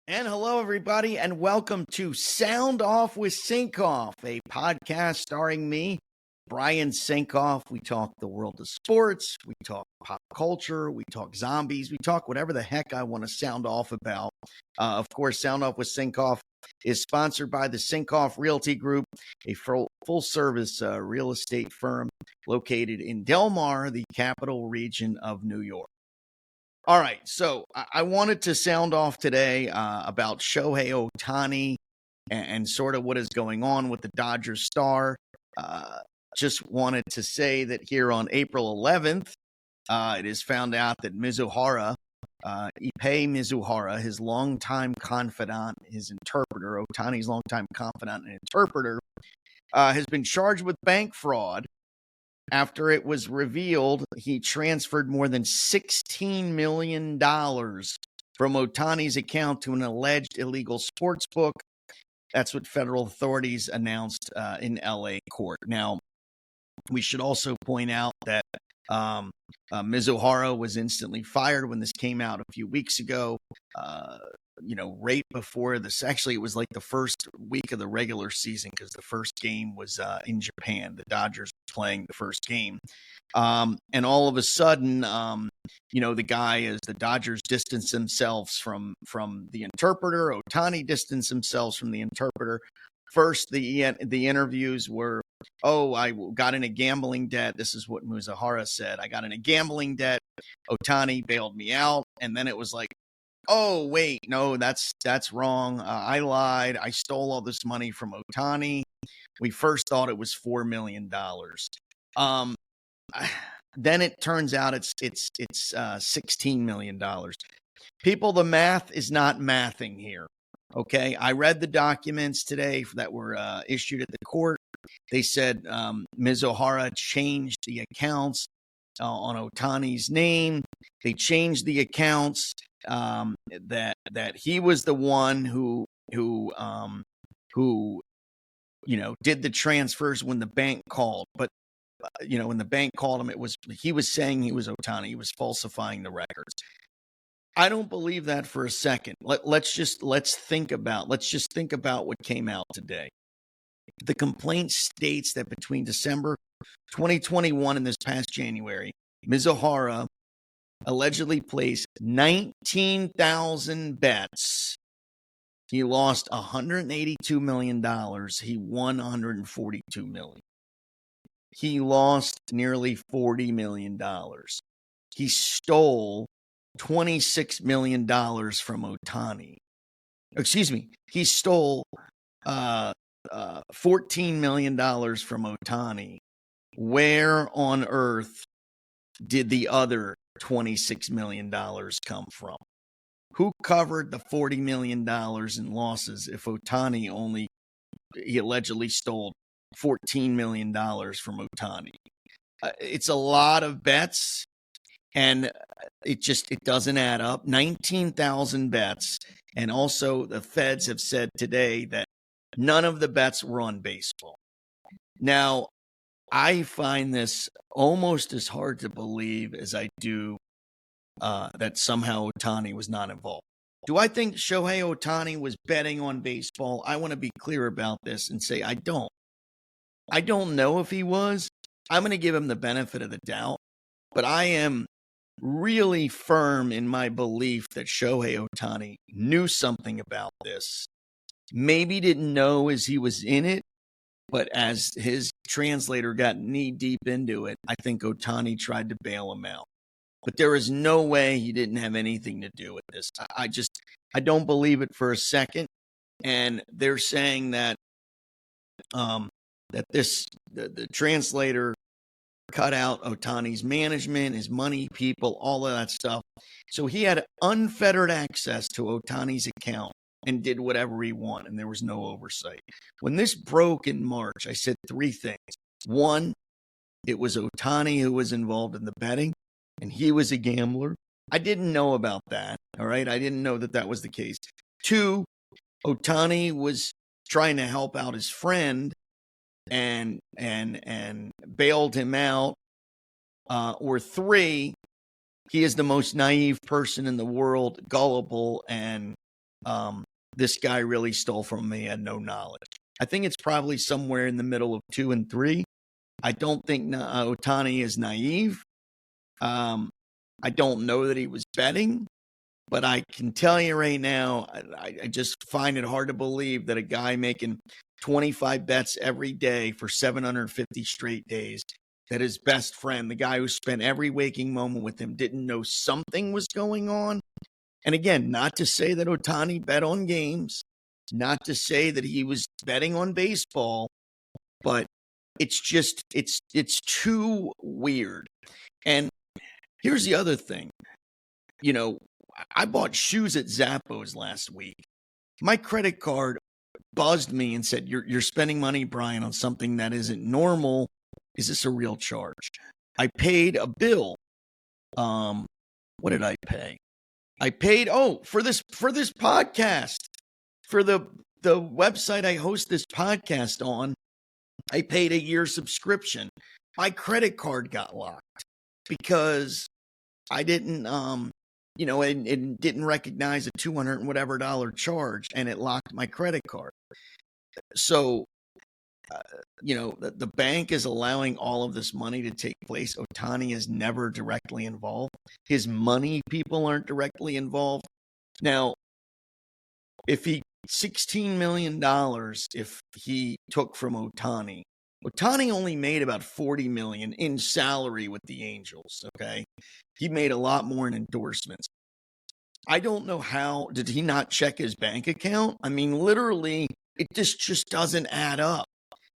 And hello, everybody, and welcome to Sound Off with Sinkoff, a podcast starring me, Brian Sinkoff. We talk the world of sports, we talk pop culture, we talk zombies, we talk whatever the heck I want to sound off about. Of course, Sound Off with Sinkoff is sponsored by the Sinkoff Realty Group, a full-service real estate firm located in Del Mar, the capital region of New York. All right, so I wanted to sound off today about Shohei Ohtani and sort of what is going on with the Dodgers star. Just wanted to say that here on April 11th, it is found out that Mizuhara, Ippei Mizuhara, his longtime confidant, his interpreter, Ohtani's longtime confidant and interpreter, has been charged with bank fraud. After it was revealed, he transferred more than $16 million from Ohtani's account to an alleged illegal sports book. That's what federal authorities announced in LA court. Now, we should also point out that Mizuhara was instantly fired when this came out a few weeks ago. Right before this, actually, it was like the first week of the regular season because the first game was in Japan. The Dodgers were playing the first game. And all of a sudden, the Dodgers distanced themselves from the interpreter. Ohtani distanced themselves from the interpreter. First, the interviews were, I got in a gambling debt. This is what Mizuhara said. I got in a gambling debt. Ohtani bailed me out. And then it was like, oh, wait, no, that's wrong. I lied. I stole all this money from Ohtani. We first thought it was $4 million. Then it turns out it's $16 million. People, the math is not mathing here. Okay, I read the documents today that were issued at the court. They said Mizuhara changed the accounts on Ohtani's name. They changed the accounts. That he was the one who did the transfers when the bank called. But when the bank called him, he was saying he was Ohtani. He was falsifying the records. I don't believe that for a second. Let's just think about what came out today. The complaint states that between December 2021 and this past January, Mizuhara allegedly placed 19,000 bets. He lost $182 million. He won $142 million. He lost nearly $40 million. He stole $26 million from Ohtani. Excuse me. He stole $14 million from Ohtani. Where on earth did the other $26 million come from? Who covered the $40 million in losses if Ohtani he allegedly stole $14 million from Ohtani? It's a lot of bets, and it doesn't add up. 19,000 bets, and also the feds have said today that none of the bets were on baseball. Now, I find this almost as hard to believe as I do that somehow Ohtani was not involved. Do I think Shohei Ohtani was betting on baseball? I want to be clear about this and say I don't. I don't know if he was. I'm going to give him the benefit of the doubt, but I am really firm in my belief that Shohei Ohtani knew something about this. Maybe didn't know as he was in it, but as his translator got knee-deep into it, I think Ohtani tried to bail him out. But there is no way he didn't have anything to do with this. I don't believe it for a second. And they're saying that the translator cut out Ohtani's management, his money, people, all of that stuff. So he had unfettered access to Ohtani's account and did whatever he wanted, and there was no oversight. When this broke in March, I said three things. One, it was Ohtani who was involved in the betting, and he was a gambler. I didn't know about that, all right? I didn't know that was the case. Two, Ohtani was trying to help out his friend and bailed him out. Or three, he is the most naive person in the world, gullible, and this guy really stole from me. I had no knowledge. I think it's probably somewhere in the middle of 2 and 3. I don't think Ohtani is naive. I don't know that he was betting, but I can tell you right now, I just find it hard to believe that a guy making 25 bets every day for 750 straight days, that his best friend, the guy who spent every waking moment with him, didn't know something was going on. And again, not to say that Ohtani bet on games, not to say that he was betting on baseball, but it's just, it's too weird. And here's the other thing. You know, I bought shoes at Zappos last week. My credit card buzzed me and said, you're spending money, Brian, on something that isn't normal. Is this a real charge? I paid a bill. What did I pay? I paid, for this podcast, for the website I host this podcast on. I paid a year subscription. My credit card got locked because I didn't, it didn't recognize a $200 and whatever charge, and it locked my credit card. So, the bank is allowing all of this money to take place. Ohtani is never directly involved. His money people aren't directly involved. Now, if $16 million, if he took from Ohtani only made about $40 million in salary with the Angels. Okay. He made a lot more in endorsements. I don't know how, did he not check his bank account? I mean, literally, it just doesn't add up.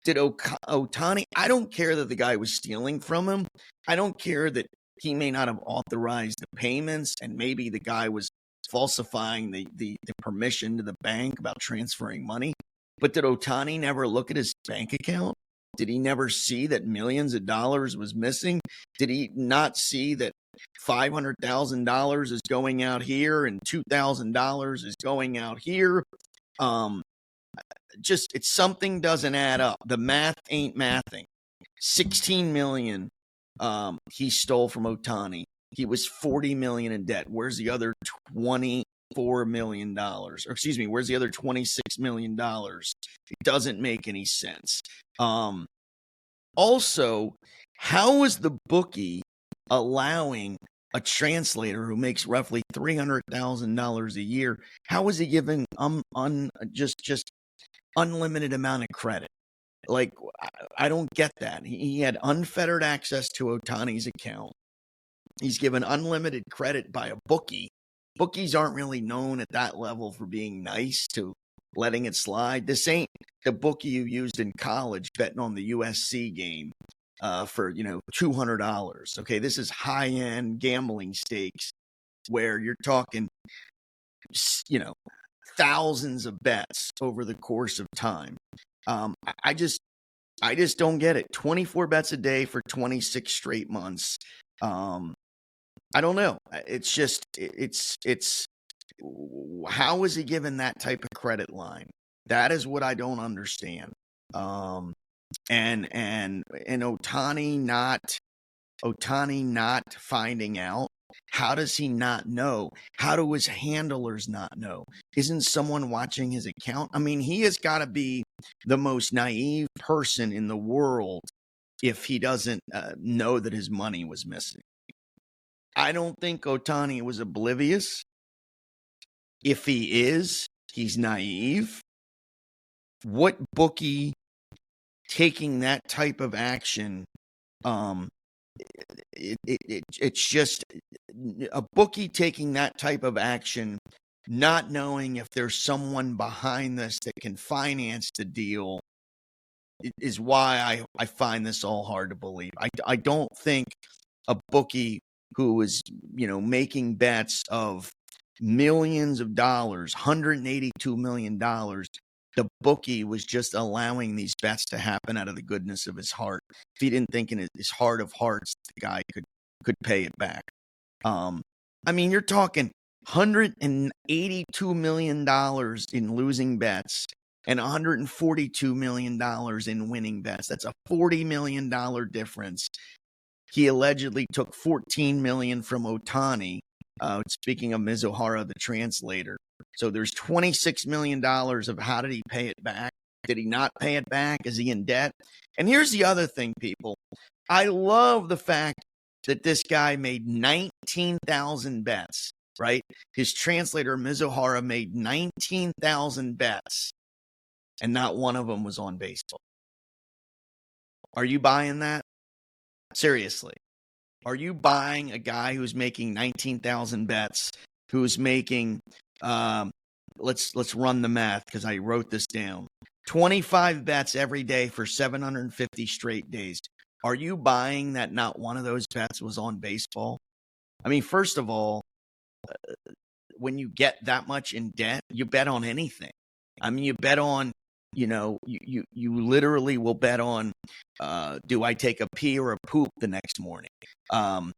Did Ohtani, I don't care that the guy was stealing from him. I don't care that he may not have authorized the payments, and maybe the guy was falsifying the permission to the bank about transferring money. But did Ohtani never look at his bank account? Did he never see that millions of dollars was missing? Did he not see that $500,000 is going out here and $2,000 is going out here? It's something doesn't add up. The math ain't mathing. 16 million he stole from Ohtani. He was 40 million in debt. Where's the other $24 million? Or excuse me, where's the other $26 million? It doesn't make any sense. Also, how is the bookie allowing a translator who makes roughly $300,000 a year? How is he giving just unlimited amount of credit? Like, I don't get that. He had unfettered access to Ohtani's account. He's given unlimited credit by a bookie. Bookies aren't really known at that level for being nice to letting it slide. This ain't the bookie you used in college betting on the USC game for $200. Okay, this is high-end gambling stakes where you're talking thousands of bets over the course of time. I just don't get it. 24 bets a day for 26 straight months. I don't know. It's how is he given that type of credit line? That is what I don't understand. And Ohtani not finding out. How does he not know? How do his handlers not know? Isn't someone watching his account? I mean, he has got to be the most naive person in the world if he doesn't know that his money was missing. I don't think Ohtani was oblivious. If he is, he's naive. What bookie taking that type of action? It's just a bookie taking that type of action, not knowing if there's someone behind this that can finance the deal, is why I find this all hard to believe. I don't think a bookie who is, making bets of millions of dollars, $182 million, the bookie was just allowing these bets to happen out of the goodness of his heart. If he didn't think in his heart of hearts the guy could pay it back. I mean, you're talking $182 million in losing bets and $142 million in winning bets. That's a $40 million difference. He allegedly took $14 million from Ohtani Speaking of Mizuhara, the translator. So there's $26 million of how did he pay it back? Did he not pay it back? Is he in debt? And here's the other thing, people. I love the fact that this guy made 19,000 bets, right? His translator, Mizuhara, made 19,000 bets, and not one of them was on baseball. Are you buying that? Seriously. Are you buying a guy who's making 19,000 bets, who's making, let's run the math because I wrote this down, 25 bets every day for 750 straight days. Are you buying that not one of those bets was on baseball? I mean, first of all, when you get that much in debt, you bet on anything. I mean, you bet on, you literally will bet on, do I take a pee or a poop the next morning? What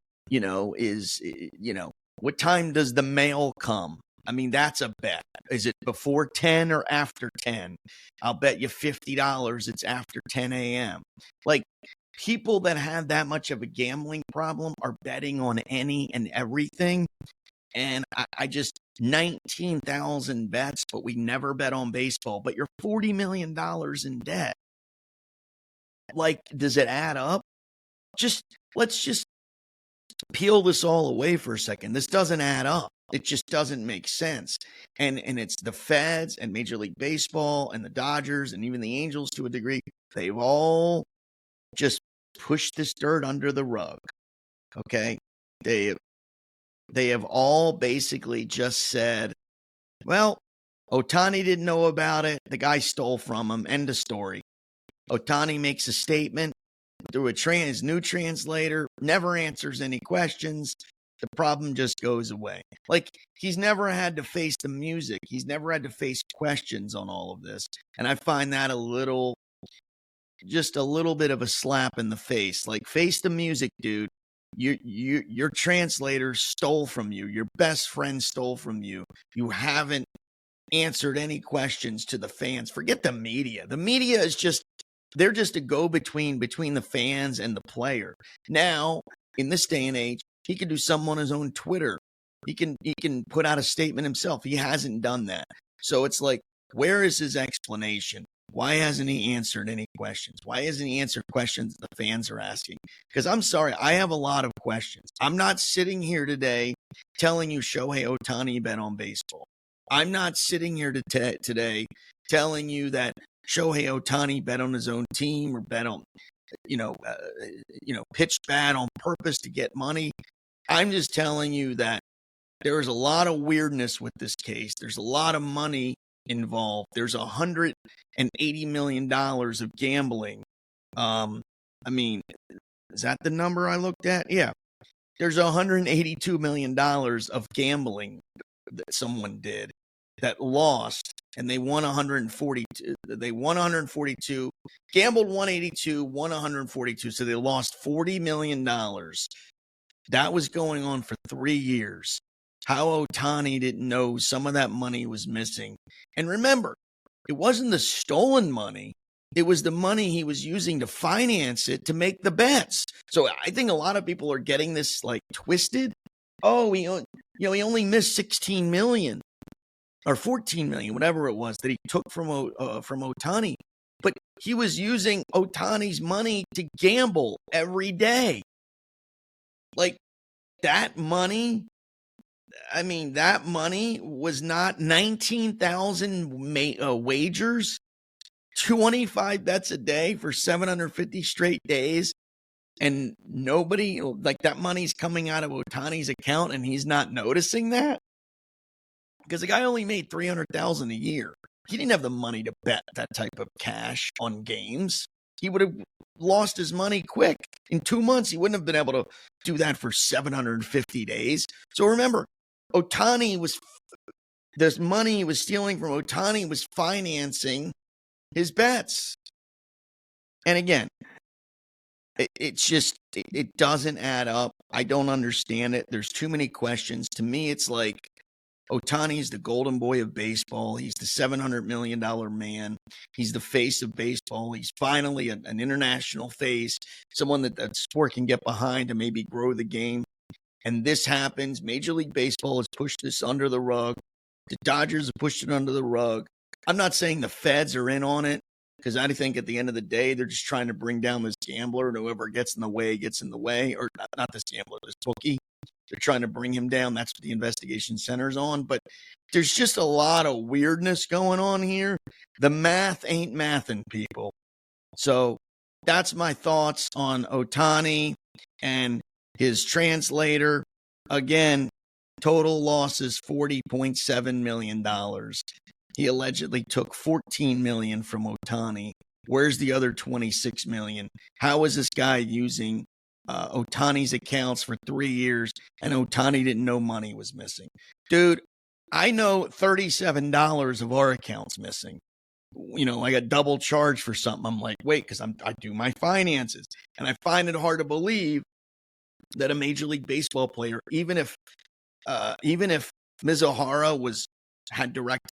time does the mail come? I mean, that's a bet. Is it before 10 or after 10? I'll bet you $50 it's after 10 a.m. Like, people that have that much of a gambling problem are betting on any and everything. And I just 19,000 bets, but we never bet on baseball. But you're $40 million in debt. Like, does it add up? Let's just peel this all away for a second. This doesn't add up. It just doesn't make sense. And it's the Feds and Major League Baseball and the Dodgers and even the Angels to a degree. They've all just pushed this dirt under the rug. Okay? They have all basically just said, well, Ohtani didn't know about it. The guy stole from him. End of story. Ohtani makes a statement through his new translator, never answers any questions. The problem just goes away. Like, he's never had to face the music. He's never had to face questions on all of this. And I find that just a little bit of a slap in the face. Like, face the music, dude. Your translator stole from you. Your best friend stole from you. You haven't answered any questions to the fans. Forget the media. The media is they're just a go-between between the fans and the player. Now, in this day and age, he can do something on his own Twitter. He can put out a statement himself. He hasn't done that. So it's like, where is his explanation? Why hasn't he answered any questions? Why hasn't he answered questions the fans are asking? Because I'm sorry, I have a lot of questions. I'm not sitting here today telling you Shohei Ohtani bet on baseball. I'm not sitting here today telling you that Shohei Ohtani bet on his own team or bet on, pitched bad on purpose to get money. I'm just telling you that there is a lot of weirdness with this case. There's a lot of money involved. There's $180 million of gambling. I mean, is that the number I looked at? Yeah. There's $182 million of gambling that someone did that lost, and they won 142. They won 142, gambled 182, won 142. So they lost $40 million. That was going on for 3 years. How Ohtani didn't know some of that money was missing. And remember, it wasn't the stolen money. It was the money he was using to finance it to make the bets. So I think a lot of people are getting this like twisted. Oh, he only missed 16 million or 14 million, whatever it was that he took from Ohtani. But he was using Ohtani's money to gamble every day. Like, that money, I mean, that money was not 19,000 wagers, 25 bets a day for 750 straight days. And nobody, like, that money's coming out of Ohtani's account and he's not noticing that? Because the guy only made $300,000 a year. He didn't have the money to bet that type of cash on games. He would have lost his money quick. In 2 months, he wouldn't have been able to do that for 750 days. So remember, this money he was stealing from Ohtani was financing his bets. And again, it doesn't add up. I don't understand it. There's too many questions. To me, it's like Ohtani's the golden boy of baseball. He's the $700 million man. He's the face of baseball. He's finally an international face, someone that sport can get behind to maybe grow the game. and this happens. Major League Baseball has pushed this under the rug. The Dodgers have pushed it under the rug. I'm not saying the feds are in on it, because I think at the end of the day, they're just trying to bring down this gambler, and whoever gets in the way gets in the way, or not this gambler, this bookie. They're trying to bring him down. That's what the investigation centers on. But there's just a lot of weirdness going on here. The math ain't mathing, people. So that's my thoughts on Ohtani and his translator. Again, total losses $40.7 million. He allegedly took $14 million from Ohtani. Where's the other $26 million? How is this guy using Ohtani's accounts for 3 years, and Ohtani didn't know money was missing? Dude, I know $37 of our accounts missing. You know, I got double charged for something. I'm like, wait, because I do my finances, and I find it hard to believe that a Major League Baseball player, even if Mizuhara had direct,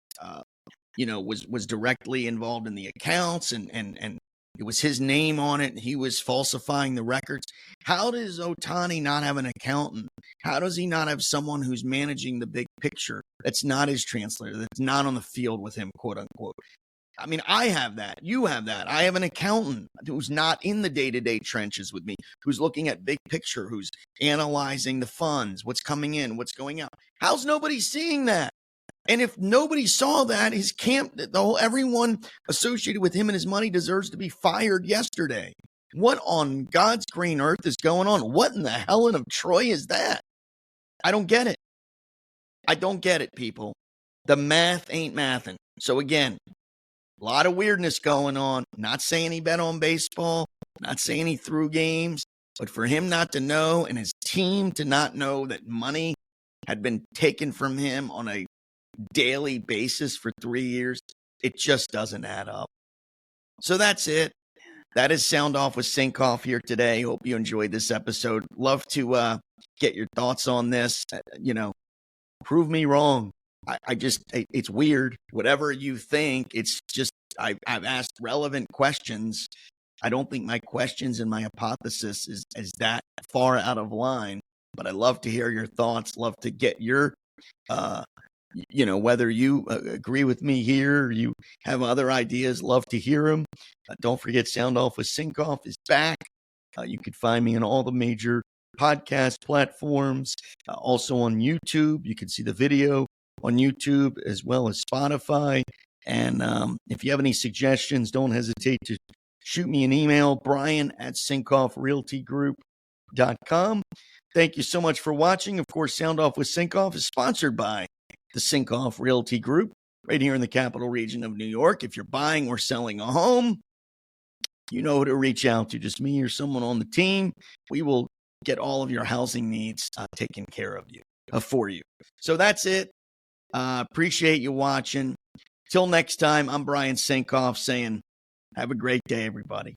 was directly involved in the accounts, and it was his name on it, and he was falsifying the records. How does Ohtani not have an accountant? How does he not have someone who's managing the big picture that's not his translator, that's not on the field with him, quote unquote? I mean, I have that. You have that. I have an accountant who's not in the day-to-day trenches with me, who's looking at big picture, who's analyzing the funds, what's coming in, what's going out. How's nobody seeing that? And if nobody saw that, his camp, everyone associated with him and his money deserves to be fired yesterday. What on God's green earth is going on? What in the Helen of Troy is that? I don't get it. I don't get it, people. The math ain't mathing. So again, a lot of weirdness going on. Not saying he bet on baseball, not saying he threw games, but for him not to know and his team to not know that money had been taken from him on a daily basis for 3 years, it just doesn't add up. So that's it. That is Sound Off with Sinkoff here today. Hope you enjoyed this episode. Love to get your thoughts on this. Prove me wrong. It's weird. Whatever you think, it's just, I've asked relevant questions. I don't think my questions and my hypothesis is that far out of line, but I love to hear your thoughts. Love to get your whether you agree with me here or you have other ideas, love to hear them. Don't forget, Sound Off with Sinkoff is back. You can find me on all the major podcast platforms, also on YouTube. You can see the video on YouTube as well as Spotify. And if you have any suggestions, don't hesitate to shoot me an email, brian@sinkoffrealtygroup.com. Thank you so much for watching. Of course, Sound Off with Sinkoff is sponsored by the Sinkoff Realty Group right here in the capital region of New York. If you're buying or selling a home, you know who to reach out to, just me or someone on the team. We will get all of your housing needs taken care of for you. So that's it. Appreciate you watching. Till next time, I'm Brian Sinkoff saying, have a great day, everybody.